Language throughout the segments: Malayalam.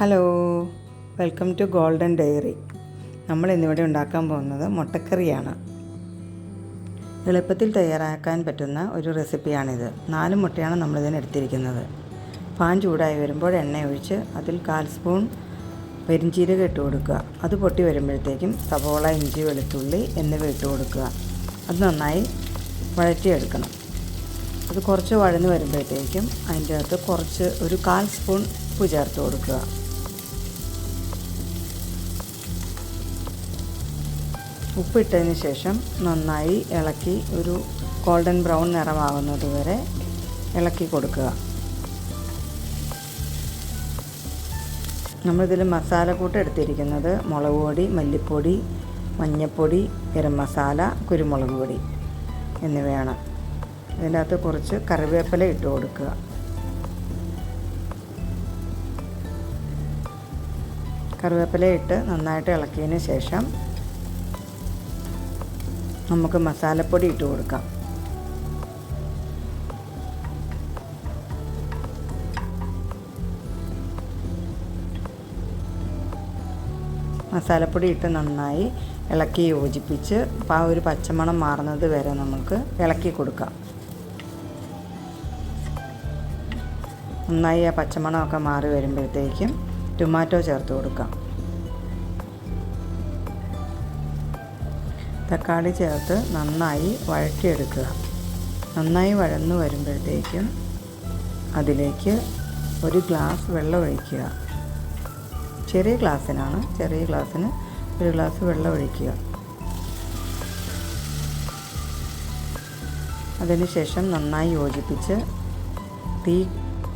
Hello, welcome to Golden Diary. നമ്മൾ ഇന്നിവിടെ ഉണ്ടാക്കാൻ പോകുന്നത് മുട്ടക്കറിയാണ്. എളുപ്പത്തിൽ തയ്യാറാക്കാൻ പറ്റുന്ന ഒരു റെസിപ്പിയാണിത്. 4 മുട്ടയാണ് നമ്മളിതിന് എടുത്തിരിക്കുന്നത്. പാൻ ചൂടായി വരുമ്പോൾ എണ്ണ ഒഴിച്ച് അതിൽ 1/4 സ്പൂൺ പെരിഞ്ചീരകം ഇട്ട് കൊടുക്കുക. അത് പൊട്ടി വരുമ്പോഴത്തേക്കും സവോള, ഇഞ്ചി, വെളുത്തുള്ളി എന്നിവ ഇട്ട് കൊടുക്കുക. അത് നന്നായി വഴറ്റിയെടുക്കണം. അത് കുറച്ച് വഴന്ന് വരുമ്പോഴത്തേക്കും അതിൻ്റെ അകത്ത് ഒരു 1/4 സ്പൂൺ ഉപ്പ് ചേർത്ത് കൊടുക്കുക. ഉപ്പിട്ടതിന് ശേഷം നന്നായി ഇളക്കി ഒരു ഗോൾഡൻ ബ്രൗൺ നിറമാകുന്നത് വരെ ഇളക്കി കൊടുക്കുക. നമ്മളിതിൽ മസാലക്കൂട്ട് എടുത്തിരിക്കുന്നത് മുളക് പൊടി, മല്ലിപ്പൊടി, മഞ്ഞൾപ്പൊടി, ഗരം മസാല, കുരുമുളക് പൊടി എന്നിവയാണ്. ഇതിൻ്റെ അകത്ത് കുറച്ച് കറിവേപ്പില ഇട്ട് കൊടുക്കുക. കറിവേപ്പില ഇട്ട് നന്നായിട്ട് ഇളക്കിയതിന് ശേഷം നമുക്ക് മസാലപ്പൊടി ഇട്ട് കൊടുക്കാം. മസാലപ്പൊടി ഇട്ട് നന്നായി ഇളക്കി യോജിപ്പിച്ച് ആ ഒരു പച്ചമണം മാറുന്നത് വരെ നമുക്ക് ഇളക്കി കൊടുക്കാം. നന്നായി ആ പച്ചമണമൊക്കെ മാറി വരുമ്പോഴത്തേക്കും ടൊമാറ്റോ ചേർത്ത് കൊടുക്കാം. തക്കാളി ചേർത്ത് നന്നായി വഴറ്റിയെടുക്കുക. നന്നായി വഴന്നു വരുമ്പോഴത്തേക്കും അതിലേക്ക് 1 ഗ്ലാസ് വെള്ളം ഒഴിക്കുക. ചെറിയ ഗ്ലാസ്സിന് 1 ഗ്ലാസ് വെള്ളം ഒഴിക്കുക. അതിനുശേഷം നന്നായി യോജിപ്പിച്ച്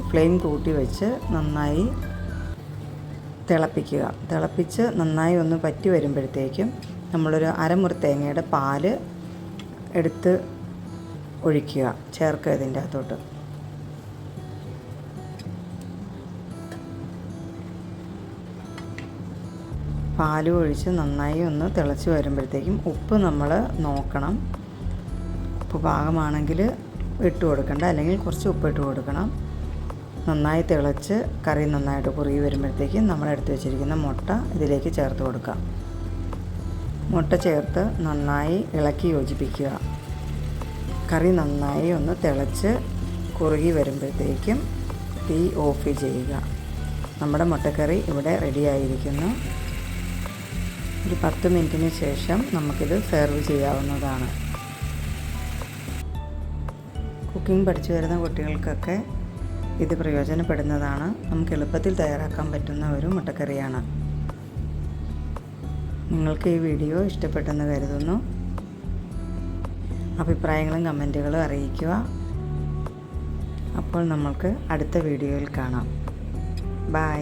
ഫ്ലെയിം കൂട്ടി വെച്ച് നന്നായി തിളപ്പിച്ച് നന്നായി ഒന്ന് പറ്റി വരുമ്പോഴത്തേക്കും നമ്മളൊരു അരമുറി തേങ്ങയുടെ പാല് എടുത്ത് ചേർക്കുക ഇതിൻ്റെ അകത്തോട്ട്. പാല് ഒഴിച്ച് നന്നായി ഒന്ന് തിളച്ച് വരുമ്പോഴത്തേക്കും ഉപ്പ് നമ്മൾ നോക്കണം. ഉപ്പ് പാകമാണെങ്കിൽ ഇട്ട് കൊടുക്കണ്ട, അല്ലെങ്കിൽ കുറച്ച് ഉപ്പ് ഇട്ട് കൊടുക്കണം. നന്നായി തിളച്ച് കറി നന്നായിട്ട് കുറുകി വരുമ്പോഴത്തേക്കും നമ്മൾ എടുത്ത് വെച്ചിരിക്കുന്ന മുട്ട ഇതിലേക്ക് ചേർത്ത് കൊടുക്കാം. മുട്ട ചേർത്ത് നന്നായി ഇളക്കി യോജിപ്പിക്കുക. കറി നന്നായി ഒന്ന് തിളച്ച് കുറുകി വരുമ്പോഴത്തേക്കും തീ ഓഫ് ചെയ്യുക. നമ്മുടെ മുട്ടക്കറി ഇവിടെ റെഡിയായിരിക്കുന്നു. ഒരു 10 മിനിറ്റിന് ശേഷം നമുക്കിത് സെർവ് ചെയ്യാവുന്നതാണ്. കുക്കിംഗ് പഠിച്ചു വരുന്ന കുട്ടികൾക്കൊക്കെ ഇത് പ്രയോജനപ്പെടുന്നതാണ്. നമുക്ക് എളുപ്പത്തിൽ തയ്യാറാക്കാൻ പറ്റുന്ന ഒരു മുട്ടക്കറിയാണ്. നിങ്ങൾക്ക് ഈ വീഡിയോ ഇഷ്ടപ്പെട്ടെന്ന് കരുതുന്നു. അഭിപ്രായങ്ങളും കമൻറ്റുകളും അറിയിക്കുക. അപ്പോൾ നമ്മൾക്ക് അടുത്ത വീഡിയോയിൽ കാണാം. ബൈ.